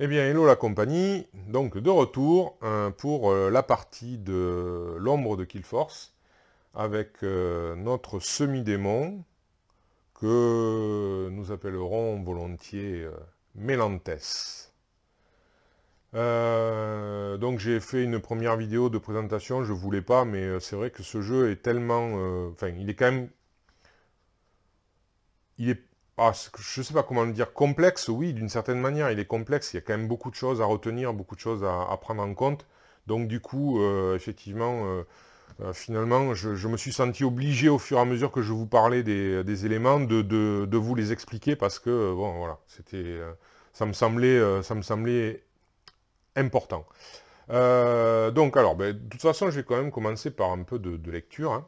Eh bien, hello la compagnie, donc de retour pour la partie de l'ombre de Killforce avec notre semi-démon que nous appellerons volontiers Mélanthès. Donc j'ai fait une première vidéo de présentation, je voulais pas, mais c'est vrai que ce jeu est tellement... Enfin, il est quand même... Il est... je sais pas comment le dire, complexe, oui, d'une certaine manière, il est complexe, il y a quand même beaucoup de choses à retenir, beaucoup de choses à prendre en compte. Donc du coup, effectivement, finalement, je me suis senti obligé au fur et à mesure que je vous parlais des éléments de vous les expliquer parce que, bon, voilà, ça me semblait important. Donc alors, ben, de toute façon, je vais quand même commencer par un peu de lecture, hein.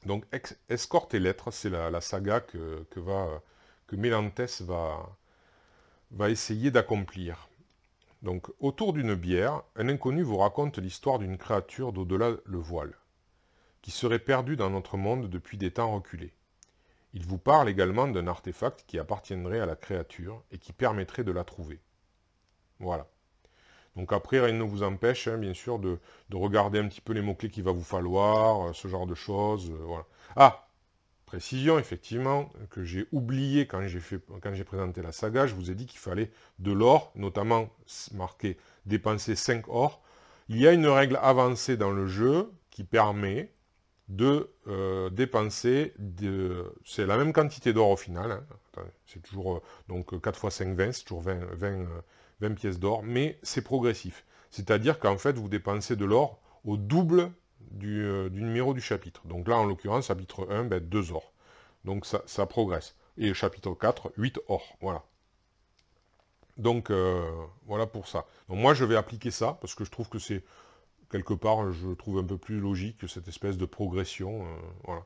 Donc, Escorte et Lettres, c'est la saga que Mélanthès va essayer d'accomplir. Donc, autour d'une bière, un inconnu vous raconte l'histoire d'une créature d'au-delà le voile, qui serait perdue dans notre monde depuis des temps reculés. Il vous parle également d'un artefact qui appartiendrait à la créature et qui permettrait de la trouver. Voilà. Donc après, rien ne vous empêche, hein, bien sûr, de regarder un petit peu les mots-clés qu'il va vous falloir, ce genre de choses. Voilà. Ah, précision, effectivement, que j'ai oublié quand j'ai présenté la saga, je vous ai dit qu'il fallait de l'or, notamment marqué dépenser 5 or. Il y a une règle avancée dans le jeu qui permet de dépenser, c'est la même quantité d'or au final, hein. C'est toujours donc 4 fois 5, 20, c'est toujours 20 pièces d'or, mais c'est progressif. C'est-à-dire qu'en fait, vous dépensez de l'or au double du numéro du chapitre. Donc là, en l'occurrence, chapitre 1, ben, 2 or. Donc ça progresse. Et chapitre 4, 8 or. Voilà. Donc voilà pour ça. Donc moi, je vais appliquer ça, parce que je trouve que c'est, quelque part, je trouve un peu plus logique que cette espèce de progression. Voilà.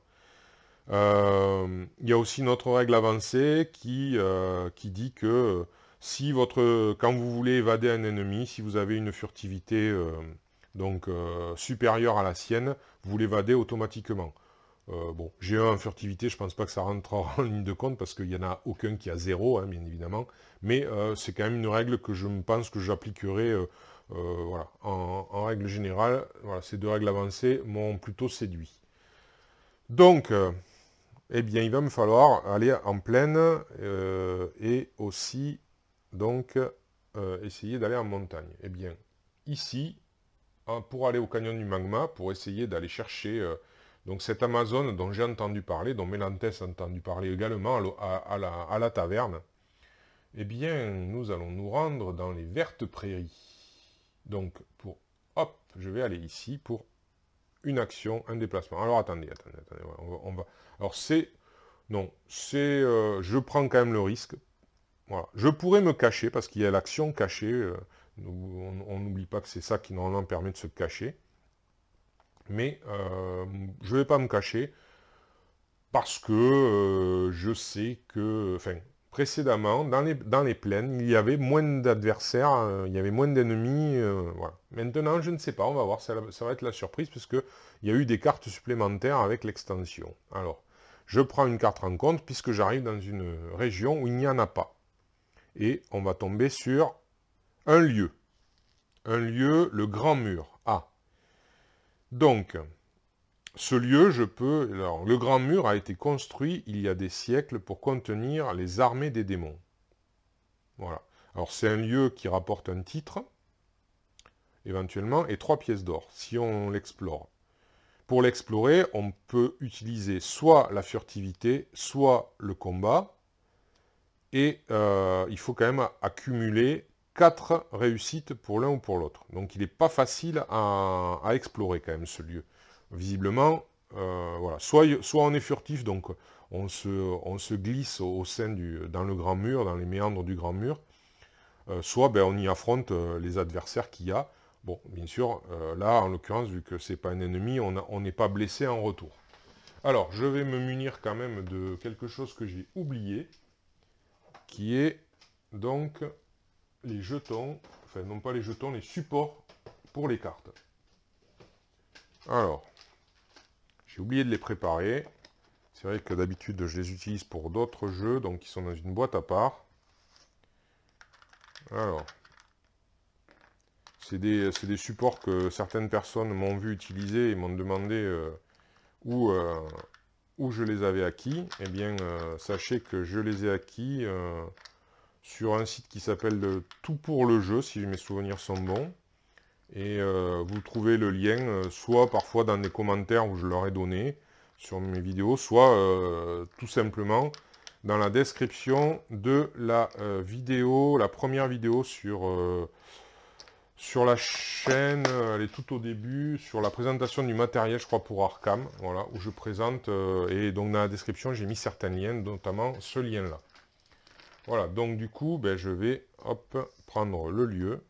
Il y a aussi notre règle avancée qui dit que si quand vous voulez évader un ennemi, si vous avez une furtivité supérieure à la sienne, vous l'évadez automatiquement. Bon, j'ai un en furtivité, je pense pas que ça rentre en ligne de compte parce qu'il n'y en a aucun qui a 0, hein, bien évidemment. Mais c'est quand même une règle que je pense que j'appliquerai voilà, en règle générale. Voilà, ces deux règles avancées m'ont plutôt séduit. Donc, eh bien, il va me falloir aller en plaine et aussi, donc, essayer d'aller en montagne. Eh bien, ici, pour aller au canyon du magma, pour essayer d'aller chercher donc cette Amazone dont j'ai entendu parler, dont Mélanthès a entendu parler également à la taverne, eh bien, nous allons nous rendre dans les vertes prairies. Donc, hop, je vais aller ici pour une action, un déplacement. Alors, attendez, on va. Alors, non, je prends quand même le risque. Voilà. Je pourrais me cacher, parce qu'il y a l'action cachée. On n'oublie pas que c'est ça qui, normalement, permet de se cacher. Mais je ne vais pas me cacher, parce que je sais que... Enfin, précédemment, dans les plaines, il y avait moins d'adversaires, il y avait moins d'ennemis. Voilà. Maintenant, je ne sais pas, on va voir, ça va être la surprise, parce qu'il y a eu des cartes supplémentaires avec l'extension. Alors, je prends une carte en compte, puisque j'arrive dans une région où il n'y en a pas. Et on va tomber sur un lieu. Un lieu, le Grand Mur. Ah. Donc, ce lieu, alors, le Grand Mur a été construit il y a des siècles pour contenir les armées des démons. Voilà. Alors, c'est un lieu qui rapporte un titre, éventuellement, et 3 pièces d'or, si on l'explore. Pour l'explorer, on peut utiliser soit la furtivité, soit le combat, et il faut quand même accumuler 4 réussites pour l'un ou pour l'autre. Donc il n'est pas facile à explorer quand même ce lieu. Visiblement, voilà. Soit on est furtif, donc on se glisse au sein dans le grand mur, dans les méandres du grand mur, soit ben, on y affronte les adversaires qu'il y a. Bon, bien sûr, là, en l'occurrence, vu que c'est pas un ennemi, on n'est pas blessé en retour. Alors, je vais me munir quand même de quelque chose que j'ai oublié, qui est donc les jetons, enfin non pas les jetons, les supports pour les cartes. Alors, j'ai oublié de les préparer. C'est vrai que d'habitude je les utilise pour d'autres jeux, donc ils sont dans une boîte à part. Alors, c'est des supports que certaines personnes m'ont vu utiliser et m'ont demandé où je les avais acquis. Eh bien, sachez que je les ai acquis sur un site qui s'appelle Tout pour le jeu, si mes souvenirs sont bons. Et vous trouvez le lien, soit parfois dans des commentaires où je leur ai donné sur mes vidéos, soit tout simplement dans la description de la vidéo, la première vidéo sur la chaîne, elle est tout au début, sur la présentation du matériel, je crois, pour Arkham, voilà, où je présente, et donc dans la description, j'ai mis certains liens, notamment ce lien-là. Voilà, donc du coup, ben, je vais, hop, prendre le lieu,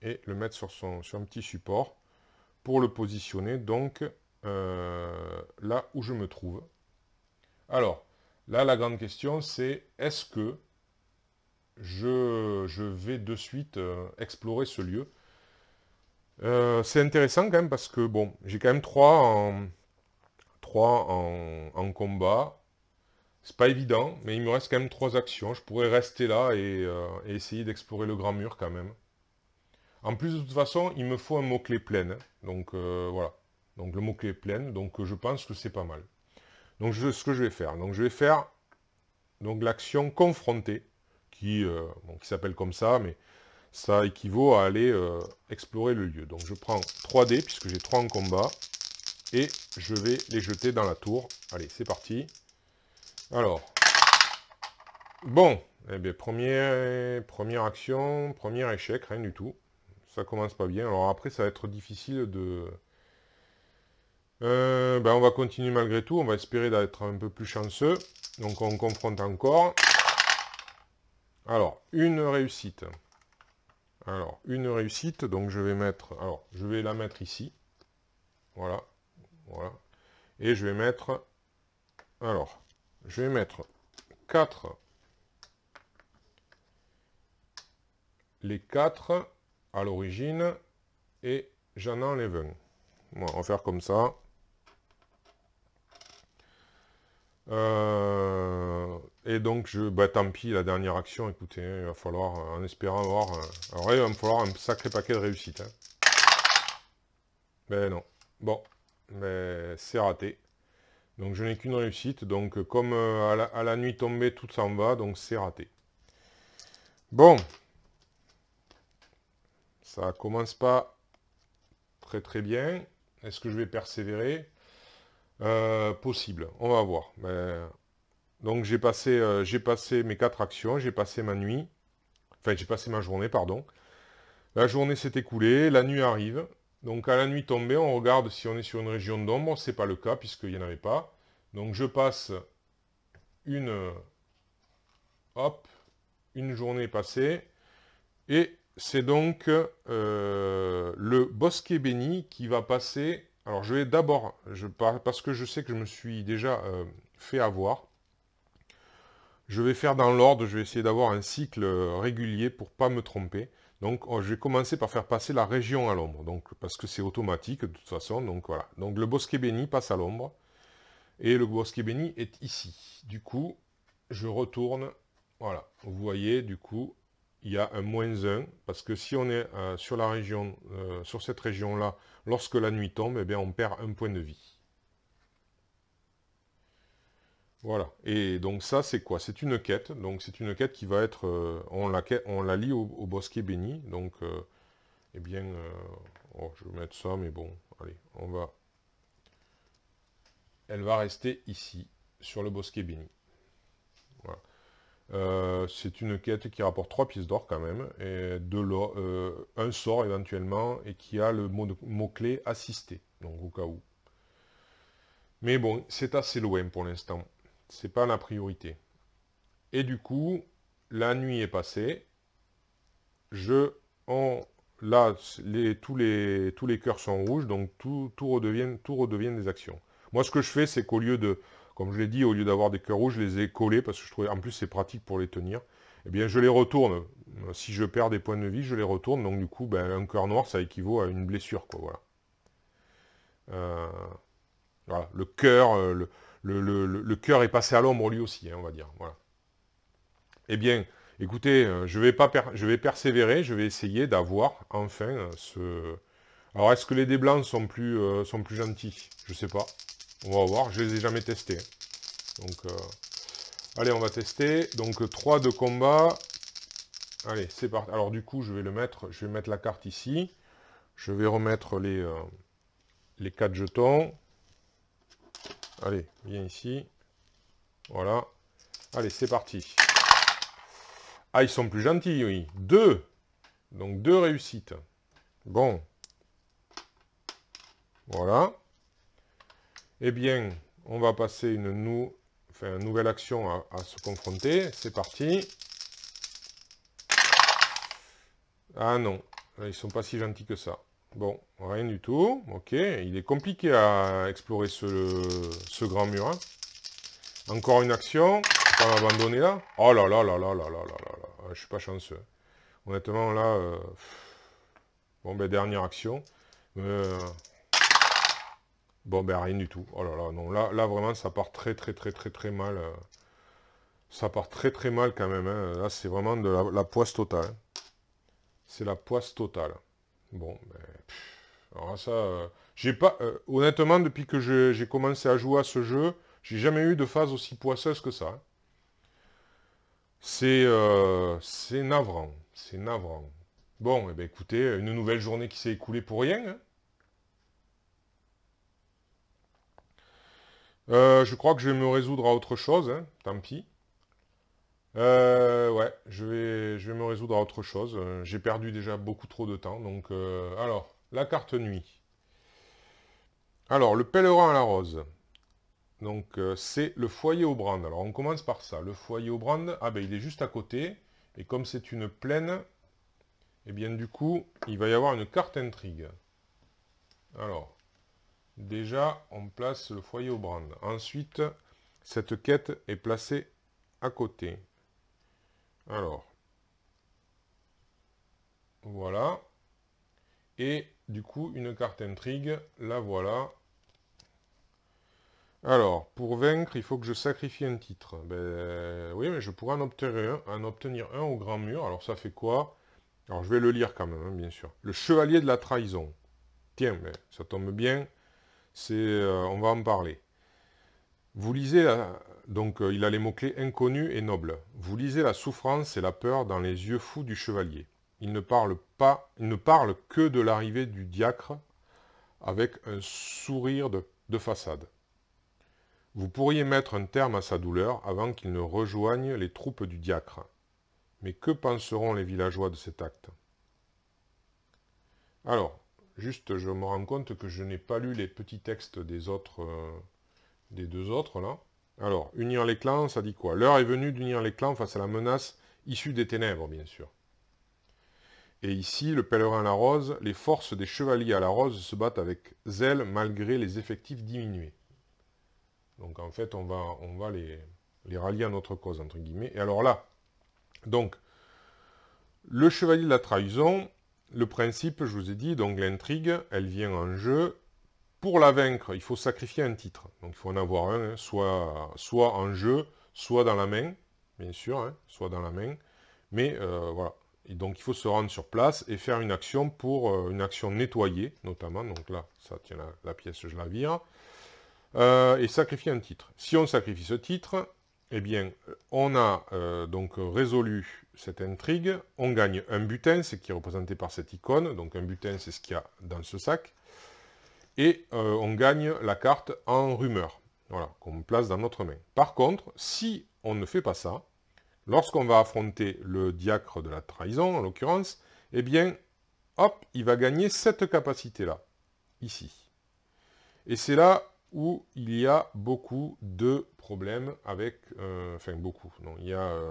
et le mettre sur un petit support, pour le positionner, donc, là où je me trouve. Alors, là, la grande question, c'est, est-ce que je vais de suite explorer ce lieu? C'est intéressant quand même parce que, bon, j'ai quand même 3 en combat. C'est pas évident, mais il me reste quand même 3 actions. Je pourrais rester là et essayer d'explorer le grand mur quand même. En plus, de toute façon, il me faut un mot-clé plein, hein. Donc, voilà. Donc, le mot-clé plein, donc je pense que c'est pas mal. Donc, ce que je vais faire. Donc, je vais faire donc l'action confronter, qui s'appelle comme ça, mais ça équivaut à aller explorer le lieu. Donc, je prends 3 dés, puisque j'ai 3 en combat, et je vais les jeter dans la tour. Allez, c'est parti. Alors, bon, eh bien, première action, premier échec, rien du tout. Ça commence pas bien. Alors après, ça va être difficile de... ben, on va continuer malgré tout. On va espérer d'être un peu plus chanceux. Donc on confronte encore. Alors, une réussite. Alors, une réussite. Donc je vais mettre... Alors, je vais la mettre ici. Voilà. Voilà. Et je vais mettre... Alors, je vais mettre 4... Les 4 à l'origine. Et j'en enlève un. Bon, on va faire comme ça. Et donc, bah, tant pis, la dernière action, écoutez, il va falloir, en espérant avoir... alors, il va me falloir un sacré paquet de réussite. Hein. Ben non. Bon, mais c'est raté. Donc, je n'ai qu'une réussite. Donc, comme à la nuit tombée, tout s'en va, donc c'est raté. Bon. Ça commence pas très très bien. Est-ce que je vais persévérer? Possible, on va voir. Donc j'ai passé mes 4 actions, j'ai passé ma nuit, enfin j'ai passé ma journée, pardon. La journée s'est écoulée, la nuit arrive. Donc à la nuit tombée, on regarde si on est sur une région d'ombre, c'est pas le cas puisqu'il n'y en avait pas. Donc je passe une journée passée, et c'est donc le bosquet béni qui va passer. Alors je vais d'abord, parce que je sais que je me suis déjà fait avoir, je vais faire dans l'ordre, je vais essayer d'avoir un cycle régulier pour pas me tromper. Donc je vais commencer par faire passer la région à l'ombre, donc parce que c'est automatique de toute façon. Donc voilà. Donc le bosquet béni passe à l'ombre, et le bosquet béni est ici. Du coup, je retourne, voilà. Vous voyez, du coup, il y a un -1, parce que si on est sur la région, sur cette région-là, lorsque la nuit tombe, eh bien on perd un point de vie. Voilà. Et donc ça, c'est quoi? C'est une quête. Donc c'est une quête qui va être... on la lie au bosquet béni. Donc, eh bien... oh, je vais mettre ça, mais bon, allez, on va... Elle va rester ici, sur le bosquet béni. Voilà. C'est une quête qui rapporte 3 pièces d'or quand même, et un sort éventuellement, et qui a le mot-clé assisté, donc au cas où. Mais bon, c'est assez loin pour l'instant. C'est pas la priorité. Et du coup, la nuit est passée. Là, tous les cœurs sont rouges, donc tout redevient des actions. Moi, ce que je fais, c'est qu'au lieu de, comme je l'ai dit, au lieu d'avoir des cœurs rouges, je les ai collés, parce que je trouvais, en plus, c'est pratique pour les tenir. Eh bien, je les retourne. Si je perds des points de vie, je les retourne. Donc, du coup, ben, un cœur noir, ça équivaut à une blessure, quoi, voilà. Voilà. Le cœur, le cœur est passé à l'ombre lui aussi, hein, on va dire. Voilà. Eh bien, Écoutez, je vais persévérer, je vais essayer d'avoir enfin ce... Alors, est-ce que les dés blancs sont plus gentils? Je sais pas. On va voir, je les ai jamais testés. Donc, allez, on va tester. Donc, 3 de combat. Allez, c'est parti. Alors, du coup, je vais mettre la carte ici. Je vais remettre les 4 jetons. Allez, viens ici. Voilà. Allez, c'est parti. Ah, ils sont plus gentils, oui. 2. Donc, 2 réussites. Bon. Voilà. Eh bien, on va passer une nouvelle action à se confronter. C'est parti. Ah non, ils sont pas si gentils que ça. Bon, rien du tout. Ok, il est compliqué à explorer ce grand mur. Hein. Encore une action. Je vais pas m'abandonner là. Oh là là là là là là là là là. Je suis pas chanceux. Honnêtement, là... Bon, ben, dernière action. Bon, ben, rien du tout. Oh là là, non. Là vraiment, ça part très très très très très mal. Ça part très très mal quand même. Hein. Là, c'est vraiment de la poisse totale. Hein. C'est la poisse totale. Bon, ben... Alors ça, j'ai pas... honnêtement, depuis que j'ai commencé à jouer à ce jeu, j'ai jamais eu de phase aussi poisseuse que ça. Hein. C'est navrant. C'est navrant. Bon, eh ben, écoutez, une nouvelle journée qui s'est écoulée pour rien. Hein. Je crois que je vais me résoudre à autre chose. Hein. Tant pis. Ouais, je vais me résoudre à autre chose. J'ai perdu déjà beaucoup trop de temps. Donc, alors, la carte nuit. Alors, le pèlerin à la rose. Donc, c'est le foyer au brand. Alors, on commence par ça. Le foyer au brand, ah ben, il est juste à côté. Et comme c'est une plaine, eh bien, du coup, il va y avoir une carte intrigue. Alors, déjà, on place le foyer au brand. Ensuite, cette quête est placée à côté. Alors, voilà. Et, du coup, une carte intrigue, la voilà. Alors, pour vaincre, il faut que je sacrifie un titre. Ben, oui, mais je pourrais en obtenir un au grand mur. Alors, ça fait quoi? Alors, je vais le lire quand même, hein, bien sûr. Le chevalier de la trahison. Tiens, mais ça tombe bien. On va en parler. Vous lisez Donc, il a les mots-clés inconnus et nobles. Vous lisez la souffrance et la peur dans les yeux fous du chevalier. Il ne parle que de l'arrivée du diacre avec un sourire de façade. Vous pourriez mettre un terme à sa douleur avant qu'il ne rejoigne les troupes du diacre. Mais que penseront les villageois de cet acte? Alors, juste, je me rends compte que je n'ai pas lu les petits textes des deux autres, là. Alors, unir les clans, ça dit quoi? L'heure est venue d'unir les clans face à la menace issue des ténèbres, bien sûr. Et ici, le pèlerin à la rose, les forces des chevaliers à la rose se battent avec zèle malgré les effectifs diminués. Donc en fait, on va les rallier à notre cause, entre guillemets. Et alors là, donc, le chevalier de la trahison, le principe, je vous ai dit, donc l'intrigue, elle vient en jeu. Pour la vaincre, il faut sacrifier un titre. Donc il faut en avoir un, hein, soit en jeu, soit dans la main, bien sûr, hein, soit dans la main. Mais voilà. Et donc il faut se rendre sur place et faire une action pour une action nettoyée, notamment. Donc là, ça, tiens, la pièce, je la vire. Et sacrifier un titre. Si on sacrifie ce titre, eh bien, on a donc résolu cette intrigue, on gagne un butin, c'est qui est représenté par cette icône, donc un butin, c'est ce qu'il y a dans ce sac, et on gagne la carte en rumeur, voilà, qu'on place dans notre main. Par contre, si on ne fait pas ça, lorsqu'on va affronter le diacre de la trahison, en l'occurrence, eh bien, hop, il va gagner cette capacité-là, ici. Et c'est là où il y a beaucoup de problèmes avec... enfin, beaucoup. Non,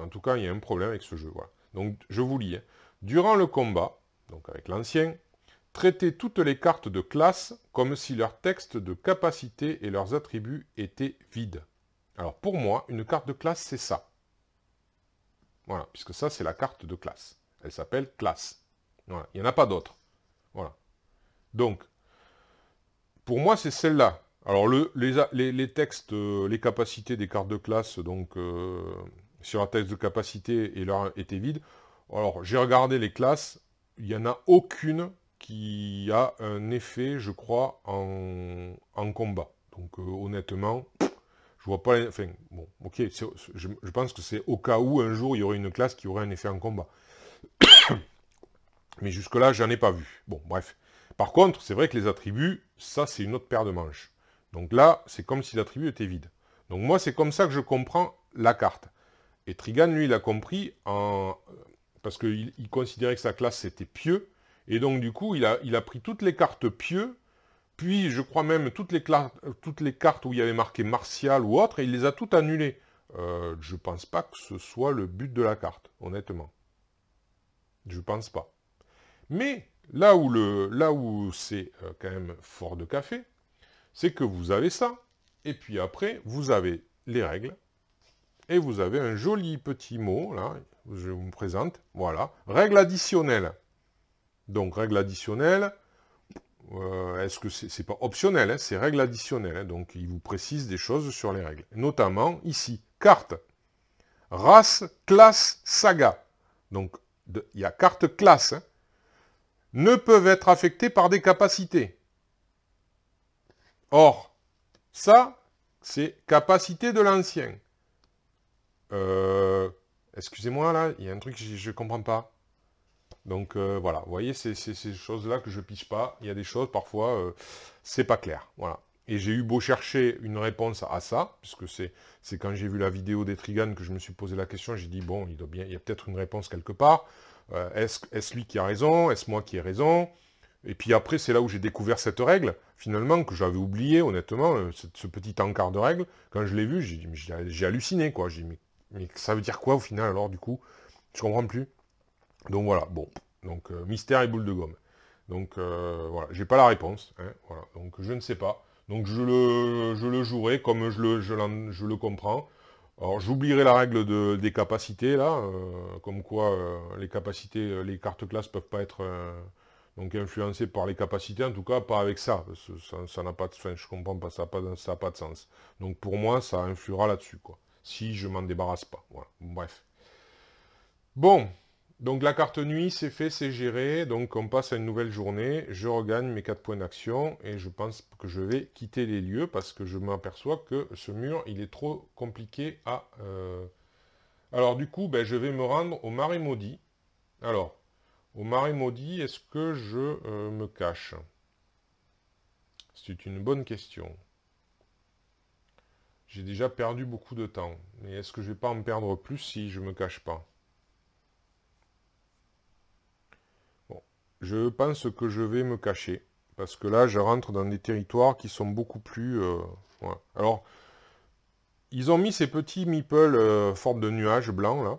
en tout cas, il y a un problème avec ce jeu. Voilà. Donc, je vous lis. Hein. Durant le combat, donc avec l'ancien, traitez toutes les cartes de classe comme si leur texte de capacité et leurs attributs étaient vides. Alors, pour moi, une carte de classe, c'est ça. Voilà, puisque ça, c'est la carte de classe. Elle s'appelle classe. Voilà, il n'y en a pas d'autre. Voilà. Donc, pour moi, c'est celle-là. Alors, les textes, les capacités des cartes de classe, donc, sur la test de capacité et l'heure était vide. Alors, j'ai regardé les classes, il n'y en a aucune qui a un effet, je crois, en combat. Donc, honnêtement, je vois pas... Enfin, bon, ok, je pense que c'est au cas où, un jour, il y aurait une classe qui aurait un effet en combat. Mais jusque-là, j'en ai pas vu. Bon, bref. Par contre, c'est vrai que les attributs, ça, c'est une autre paire de manches. Donc là, c'est comme si l'attribut était vide. Donc moi, c'est comme ça que je comprends la carte. Et Trigan, lui, il a compris parce qu'il considérait que sa classe, c'était pieux. Et donc, du coup, il a pris toutes les cartes pieux, puis, je crois même, toutes les cartes où il y avait marqué martial ou autre, et il les a toutes annulées. Je pense pas que ce soit le but de la carte, honnêtement. Je pense pas. Mais là où c'est quand même fort de café, c'est que vous avez ça, et puis après, vous avez les règles, et vous avez un joli petit mot, là, je vous présente, voilà, règle additionnelle. Donc, règle additionnelle, est-ce que c'est pas optionnel, hein, c'est règle additionnelle, hein, donc il vous précise des choses sur les règles. Notamment, ici, carte, race, classe, saga. Donc, il y a carte classe, hein, ne peuvent être affectés par des capacités. Or, ça, c'est capacité de l'ancien. Excusez-moi, là, il y a un truc que je ne comprends pas. Donc, voilà, vous voyez, c'est ces choses-là que je ne piche pas. Il y a des choses, parfois, c'est pas clair. Voilà. Et j'ai eu beau chercher une réponse à ça, puisque c'est quand j'ai vu la vidéo des Trigan que je me suis posé la question, j'ai dit, bon, il y a peut-être une réponse quelque part. Est-ce lui qui a raison? Est-ce moi qui ai raison? Et puis après, c'est là où j'ai découvert cette règle, finalement, que j'avais oublié, honnêtement, ce petit encart de règle. Quand je l'ai vu, j'ai halluciné, quoi. J'ai dit, mais ça veut dire quoi, au final, alors, du coup? Je comprends plus. Donc voilà, bon. Donc, mystère et boule de gomme. Donc, voilà, j'ai pas la réponse. Hein, voilà. Donc, je ne sais pas. Donc, je le jouerai comme je le comprends. Alors, j'oublierai la règle des capacités, là. Comme quoi, les capacités, les cartes classes peuvent pas être... donc influencées par les capacités, en tout cas pas avec ça, parce que ça n'a pas de... Enfin, je comprends pas, ça n'a pas de sens. Donc pour moi, ça influera là-dessus, quoi. Si je m'en débarrasse pas. Voilà. Bref. Bon. Donc la carte nuit, c'est fait, c'est géré. Donc on passe à une nouvelle journée. Je regagne mes 4 points d'action. Et je pense que je vais quitter les lieux parce que je m'aperçois que ce mur, il est trop compliqué à... Alors du coup, ben, je vais me rendre au Marais Maudit. Alors, au Marais Maudit, est-ce que je me cache? C'est une bonne question. J'ai déjà perdu beaucoup de temps. Mais est-ce que je ne vais pas en perdre plus si je ne me cache pas? Bon, je pense que je vais me cacher. Parce que là, je rentre dans des territoires qui sont beaucoup plus... voilà. Alors, ils ont mis ces petits meeples forme de nuages blancs, là.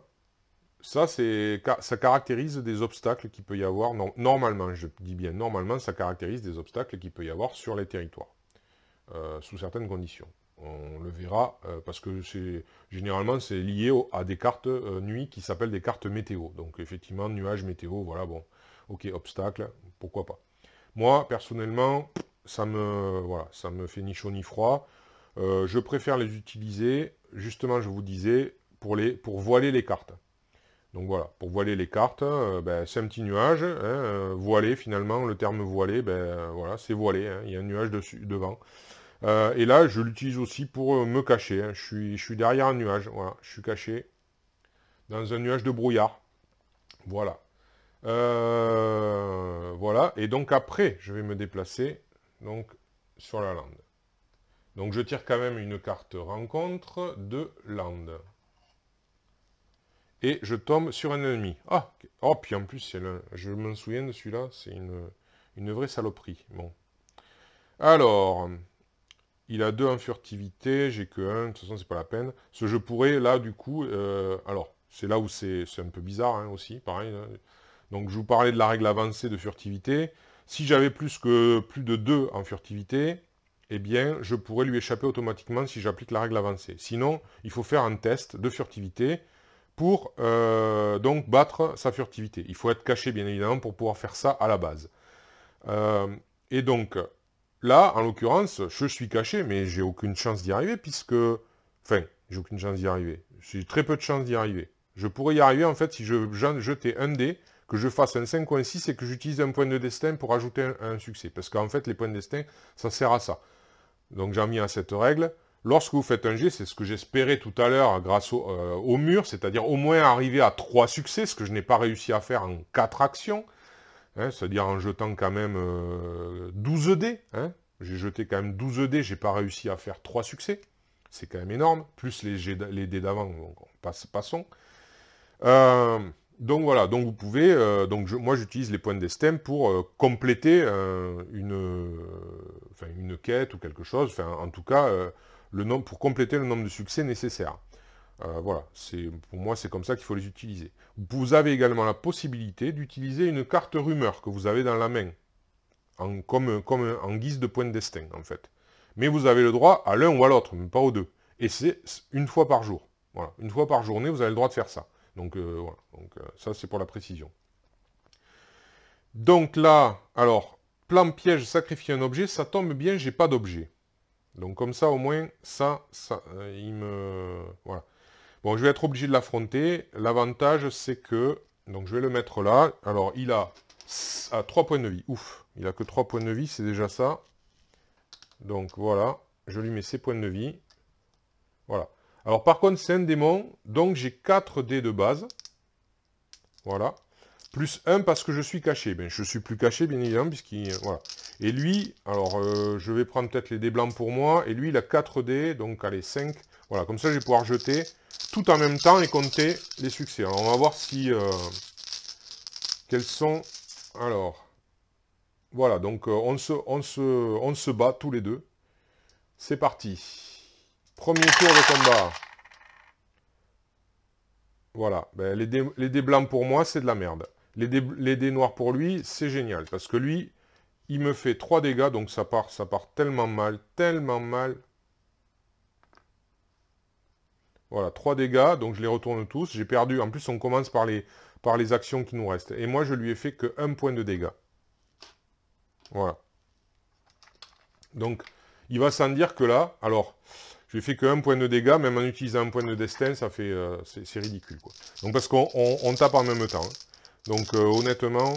Ça caractérise des obstacles qu'il peut y avoir. Normalement, je dis bien normalement, ça caractérise des obstacles qu'il peut y avoir sur les territoires, sous certaines conditions. On le verra, parce que généralement, c'est lié à des cartes nuit qui s'appellent des cartes météo. Donc, effectivement, nuages, météo, voilà, bon. Ok, obstacle, pourquoi pas. Moi, personnellement, ça me fait ni chaud ni froid. Je préfère les utiliser, justement, je vous disais, pour voiler les cartes. Donc voilà, pour voiler les cartes, ben, c'est un petit nuage, hein, voilé finalement, le terme voilé, ben, voilà, c'est voilé, hein, il y a un nuage devant. Et là, je l'utilise aussi pour me cacher, hein, je suis derrière un nuage, voilà, je suis caché dans un nuage de brouillard, voilà. Voilà, et donc après, je vais me déplacer donc, sur la lande. Donc je tire quand même une carte rencontre de lande. Et je tombe sur un ennemi. Ah, oh, puis en plus, je me souviens de celui-là, c'est une vraie saloperie. Bon. Alors, il a 2 en furtivité, j'ai que 1, de toute façon, c'est pas la peine. Ce je pourrais, là, du coup, alors, c'est là où c'est un peu bizarre, hein, aussi, pareil. Hein. Donc, je vous parlais de la règle avancée de furtivité. Si j'avais plus de 2 en furtivité, eh bien, je pourrais lui échapper automatiquement si j'applique la règle avancée. Sinon, il faut faire un test de furtivité pour donc battre sa furtivité. Il faut être caché, bien évidemment, pour pouvoir faire ça à la base. Et donc, là, en l'occurrence, je suis caché, mais j'ai aucune chance d'y arriver, puisque... Enfin, J'ai aucune chance d'y arriver. J'ai très peu de chance d'y arriver. Je pourrais y arriver, en fait, si je jetais un dé, que je fasse un 5 ou un 6 et que j'utilise un point de destin pour ajouter un succès. Parce qu'en fait, les points de destin, ça sert à ça. Donc j'en viens à cette règle. Lorsque vous faites un jet, c'est ce que j'espérais tout à l'heure grâce au mur, c'est-à-dire au moins arriver à 3 succès, ce que je n'ai pas réussi à faire en 4 actions, hein, c'est-à-dire en jetant quand même 12 dés. Hein. J'ai jeté quand même 12 dés, j'ai pas réussi à faire 3 succès. C'est quand même énorme, plus les dés d'avant, donc passons. Donc voilà, donc vous pouvez, moi j'utilise les points de destin pour compléter une quête ou quelque chose, en tout cas pour compléter le nombre de succès nécessaires. Voilà, pour moi c'est comme ça qu'il faut les utiliser. Vous avez également la possibilité d'utiliser une carte rumeur que vous avez dans la main, comme en guise de point de destin en fait. Mais vous avez le droit à l'un ou à l'autre, mais pas aux deux. Et c'est une fois par jour. Voilà, une fois par journée, vous avez le droit de faire ça. Donc voilà, ça c'est pour la précision. Donc là, alors, plan piège, sacrifier un objet, ça tombe bien, j'ai pas d'objet. Donc comme ça, au moins, il me... Voilà. Bon, je vais être obligé de l'affronter. L'avantage, c'est que... Donc je vais le mettre là. Alors, il a 3 points de vie. Ouf, il a que 3 points de vie, c'est déjà ça. Donc voilà, je lui mets ses points de vie. Voilà. Alors par contre, c'est un démon, donc j'ai 4 dés de base. Voilà. Plus 1 parce que je suis caché. Ben, je suis plus caché, bien évidemment, puisqu'il... Voilà. Et lui, alors, je vais prendre peut-être les dés blancs pour moi. Et lui, il a 4 dés, donc allez, 5. Voilà, comme ça, je vais pouvoir jeter tout en même temps et compter les succès. Alors, on va voir si... quels sont... Alors... Voilà, donc on se bat tous les deux. C'est parti. Premier tour de combat. Voilà, ben, les dés blancs pour moi, c'est de la merde. Les dés noirs pour lui, c'est génial. Parce que lui, il me fait 3 dégâts, donc ça part tellement mal, tellement mal. Voilà, 3 dégâts, donc je les retourne tous. J'ai perdu, en plus on commence par les actions qui nous restent. Et moi, je lui ai fait que 1 point de dégâts. Voilà. Donc, il va sans dire que là, alors... Je lui ai fait que 1 point de dégâts, même en utilisant un point de destin, ça fait, c'est ridicule, quoi. Donc parce qu'on tape en même temps. Hein. Donc honnêtement,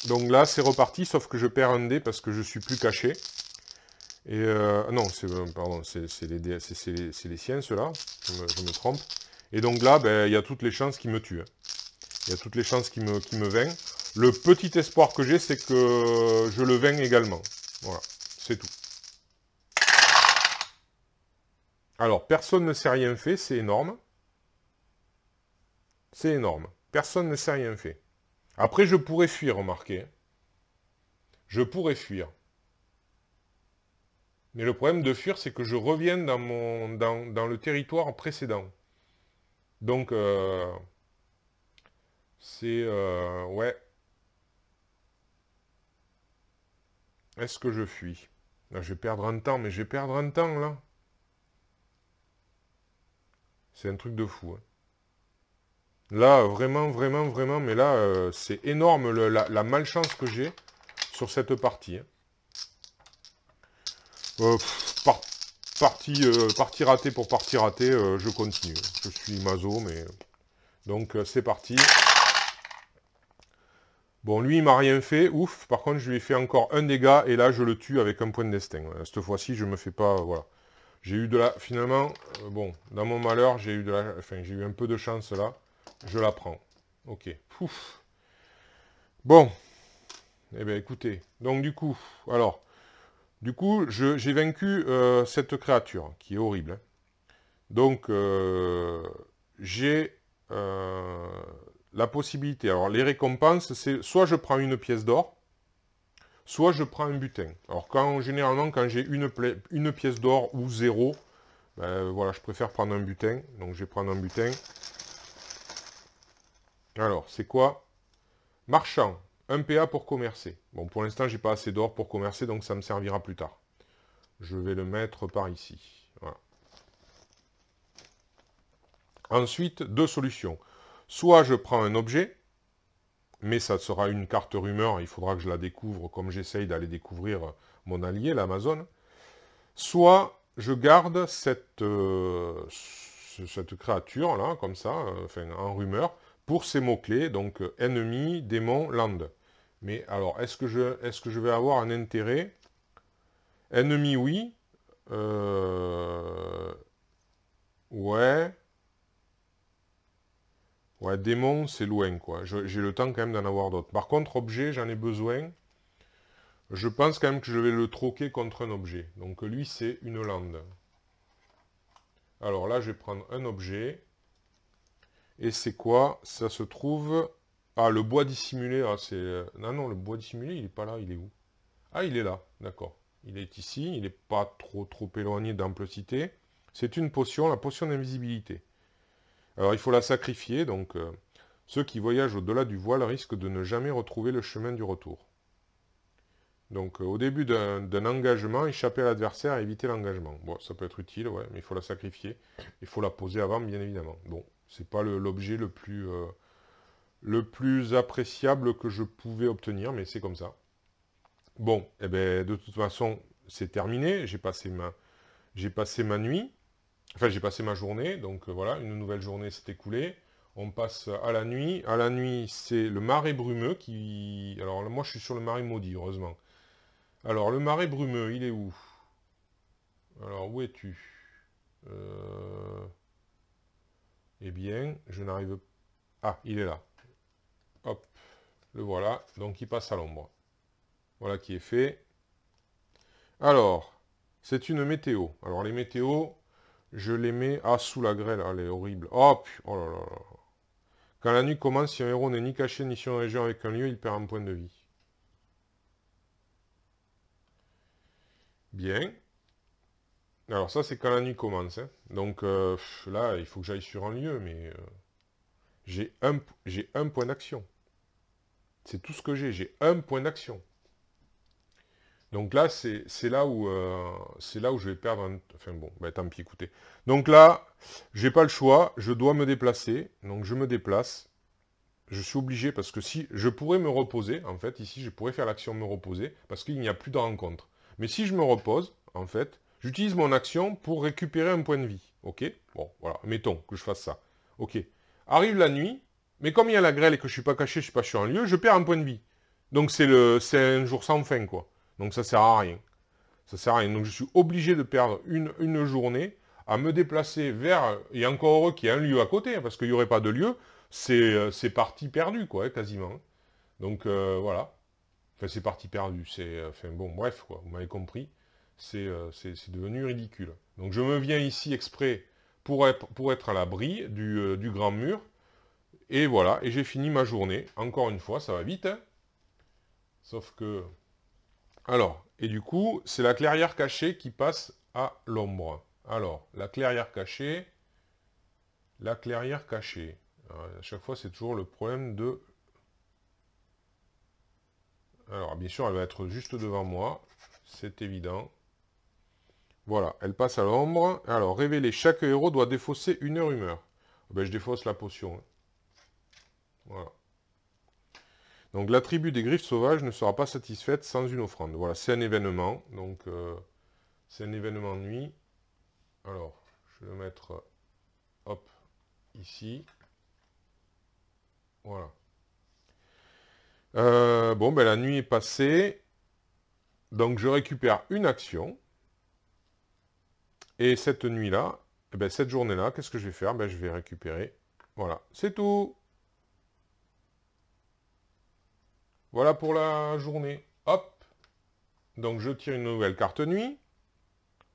donc là c'est reparti, sauf que je perds un dé parce que je suis plus caché. Et non, pardon, c'est les siens ceux-là. Je me trompe. Et donc là, ben, il y a toutes les chances qu'il me tue. Hein. Il y a toutes les chances qu'il me vainc. Le petit espoir que j'ai, c'est que je le vainc également. Voilà, c'est tout. Alors, personne ne s'est rien fait, c'est énorme. C'est énorme. Personne ne s'est rien fait. Après, je pourrais fuir, remarquez. Je pourrais fuir. Mais le problème de fuir, c'est que je reviens dans le territoire précédent. Donc, c'est... ouais. Est-ce que je fuis? Là, je vais perdre un temps, mais je vais perdre un temps, là. C'est un truc de fou. Hein. Là, vraiment, vraiment, vraiment, mais là, c'est énorme la malchance que j'ai sur cette partie. Hein. Partie ratée pour partie ratée, je continue. Je suis maso, mais... Donc, c'est parti. Bon, lui, il m'a rien fait, ouf. Par contre, je lui ai fait encore un dégât, et là, je le tue avec un point de destin. Cette fois-ci, je me fais pas... Voilà. J'ai eu de la... Finalement, bon, dans mon malheur, j'ai eu un peu de chance, là. Je la prends. Ok. Pouf. Bon. Eh bien, écoutez. Donc, du coup, alors... Du coup, j'ai vaincu cette créature, qui est horrible. Hein. Donc, j'ai la possibilité... Alors, les récompenses, c'est soit je prends une pièce d'or, soit je prends un butin. Alors, généralement, quand j'ai une pièce d'or ou 0, ben, voilà, je préfère prendre un butin. Donc, je vais prendre un butin. Alors, c'est quoi? Marchand. 1 PA pour commercer. Bon, pour l'instant, j'ai pas assez d'or pour commercer, donc ça me servira plus tard. Je vais le mettre par ici. Voilà. Ensuite, 2 solutions. Soit je prends un objet, mais ça sera une carte rumeur, il faudra que je la découvre comme j'essaye d'aller découvrir mon allié, l'Amazon. Soit je garde cette créature, là, comme ça, enfin, en rumeur, pour ces mots-clés, donc ennemi, démon, land. Mais alors, est-ce que je vais avoir un intérêt? Ennemi, oui. Ouais. Ouais, démon, c'est loin, quoi. J'ai le temps quand même d'en avoir d'autres. Par contre, objet, j'en ai besoin. Je pense quand même que je vais le troquer contre un objet. Donc lui, c'est une lande. Alors là, je vais prendre un objet. Et c'est quoi? Ça se trouve... Ah, le bois dissimulé. Ah, c'est... Non, non, le bois dissimulé, il n'est pas là. Il est où? Ah, il est là. D'accord. Il est ici. Il n'est pas trop éloigné d'amplicité. C'est une potion, la potion d'invisibilité. Alors, il faut la sacrifier. Donc, ceux qui voyagent au-delà du voile risquent de ne jamais retrouver le chemin du retour. Donc, au début d'un engagement, échapper à l'adversaire et éviter l'engagement. Bon, ça peut être utile, ouais, mais il faut la sacrifier. Il faut la poser avant, bien évidemment. Bon, c'est pas l'objet le plus appréciable que je pouvais obtenir, mais c'est comme ça. Bon, eh ben, de toute façon, c'est terminé. J'ai passé ma nuit. Enfin, j'ai passé ma journée. Donc, voilà, une nouvelle journée s'est écoulée. On passe à la nuit. À la nuit, c'est le marais brumeux qui... Alors, moi, je suis sur le marais maudit, heureusement. Alors, le marais brumeux, il est où? Alors, où es-tu? Eh bien, je n'arrive... Ah, il est là. Hop, le voilà. Donc, il passe à l'ombre. Voilà qui est fait. Alors, c'est une météo. Alors, les météos, je les mets... Ah, sous la grêle. Ah, elle est horrible. Hop, oh là là là. Quand la nuit commence, si un héros n'est ni caché ni sur une région avec un lieu, il perd un point de vie. Bien. Alors, ça, c'est quand la nuit commence, hein. Donc, là, il faut que j'aille sur un lieu, mais... j'ai un point d'action. C'est tout ce que j'ai un point d'action. Donc là, c'est là où je vais perdre un... Enfin bon, bah, tant pis, écoutez. Donc là, j'ai pas le choix, je dois me déplacer. Donc je me déplace. Je suis obligé, parce que si je pourrais me reposer, en fait, ici, je pourrais faire l'action me reposer, parce qu'il n'y a plus de rencontre. Mais si je me repose, en fait, j'utilise mon action pour récupérer un point de vie. Ok? Bon, voilà, mettons que je fasse ça. Ok. Arrive la nuit, mais comme il y a la grêle et que je suis pas caché, je suis pas sur un lieu, je perds un point de vie. Donc c'est un jour sans fin, quoi. Donc ça sert à rien. Ça sert à rien. Donc je suis obligé de perdre une journée à me déplacer vers... Et encore heureux qu'il y ait un lieu à côté, hein, parce qu'il n'y aurait pas de lieu, c'est parti perdu, quoi, hein, quasiment. Donc voilà. Enfin, c'est parti perdu. Enfin bon, bref, quoi, vous m'avez compris. C'est devenu ridicule. Donc je me viens ici exprès pour être à l'abri du grand mur. Et voilà, et j'ai fini ma journée. Encore une fois, ça va vite, hein. Sauf que... Alors, et du coup, c'est la clairière cachée qui passe à l'ombre. Alors, la clairière cachée... Alors, à chaque fois, c'est toujours le problème de... Alors, bien sûr, elle va être juste devant moi. C'est évident. Voilà, elle passe à l'ombre. Alors, révéler, chaque héros doit défausser une rumeur. Ben, je défausse la potion, hein. Voilà. Donc, la tribu des griffes sauvages ne sera pas satisfaite sans une offrande. Voilà, c'est un événement. Donc, c'est un événement nuit. Alors, je vais le mettre, hop, ici. Voilà. Bon, ben la nuit est passée. Donc, je récupère une action. Et cette nuit-là, eh ben, cette journée-là, qu'est-ce que je vais faire? Ben, je vais récupérer. Voilà, c'est tout. Voilà pour la journée. Hop. Donc, je tire une nouvelle carte nuit.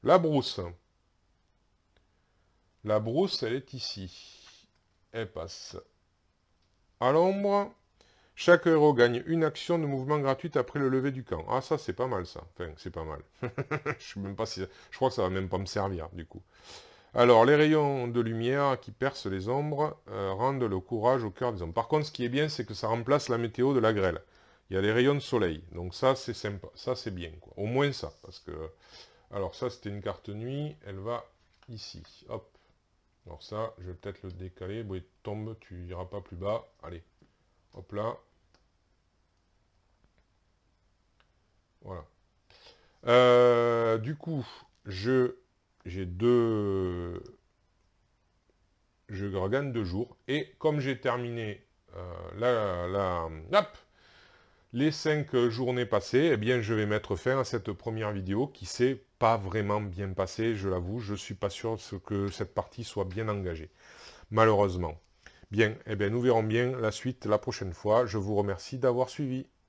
La brousse. La brousse, elle est ici. Elle passe à l'ombre. Chaque héros gagne une action de mouvement gratuite après le lever du camp. Ah, ça, c'est pas mal, ça. Enfin, c'est pas mal. Je sais même pas si... Je crois que ça va même pas me servir, du coup. Alors, les rayons de lumière qui percent les ombres rendent le courage au cœur des hommes. Par contre, ce qui est bien, c'est que ça remplace la météo de la grêle. Il y a les rayons de soleil. Donc ça, c'est sympa. Ça, c'est bien, quoi. Au moins ça. Parce que... Alors, ça, c'était une carte nuit. Elle va ici. Hop. Alors ça, je vais peut-être le décaler. Bon, il tombe, tu iras pas plus bas. Allez. Hop là. Voilà. Du coup, je j'ai je regagne 2 jours. Et comme j'ai terminé hop, les 5 journées passées, eh bien, je vais mettre fin à cette première vidéo qui s'est pas vraiment bien passée, je l'avoue. Je suis pas sûr que cette partie soit bien engagée, malheureusement. Bien, eh bien, nous verrons bien la suite la prochaine fois. Je vous remercie d'avoir suivi.